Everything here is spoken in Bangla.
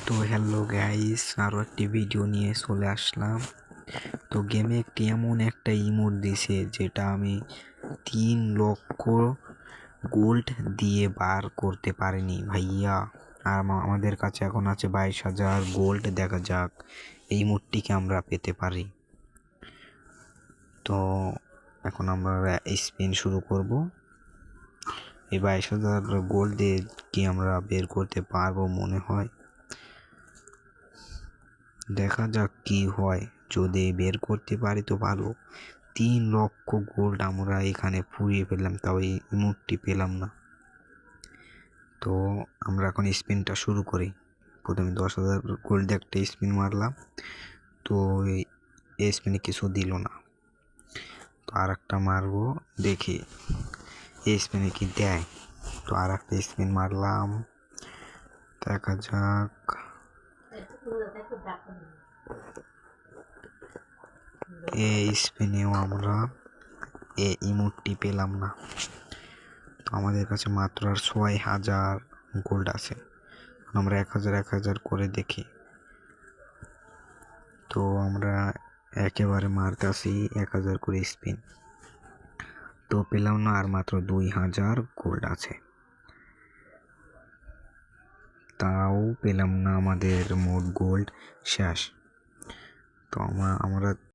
তো হ্যালো গাইস, আরও একটি ভিডিও নিয়ে চলে আসলাম। তো গেমে একটি এমন একটা ইমোট দিছে যেটা আমি 3 লক্ষ গোল্ড দিয়ে বার করতে পারিনি ভাইয়া। আর আমাদের কাছে এখন আছে 22,000 গোল্ড। দেখা যাক এই ইমোটটিকে আমরা পেতে পারি। তো এখন আমরা স্পিন শুরু করব। এই 22,000 গোল্ড দিয়ে কি আমরা বের করতে পারবো মনে হয়। দেখা যাক কি হয়। যদি বের করতে পারি তো ভালো। 3 লক্ষ গোল্ড আমরা এখানে ফুরিয়ে ফেললাম, তাও এই ইমোটটি পেলাম না। তো আমরা এখন স্পিনটা শুরু করি। প্রথমে 10,000 গোল্ড একটা স্পিন মারলাম, তো এই স্পিনে কিছু দিল না। তো আর একটা মারবো, দেখি এই স্পিনে কি দেয়। তো আর একটা স্পিন মারলাম, দেখা যাক। এই স্পিনেও আমরা এই ইমোটটি পেলাম না। তো আমাদের কাছে মাত্র আর 6,000 গোল্ড আছে। আমরা 1,000 করে দেখি। তো আমরা একেবারে মারতেছি 1,000 করে স্পিন, তো পেলাম না। আর মাত্র 2,000 গোল্ড আছে, তাও পেলাম না। আমাদের মোট গোল্ড শেষ। তো আমরা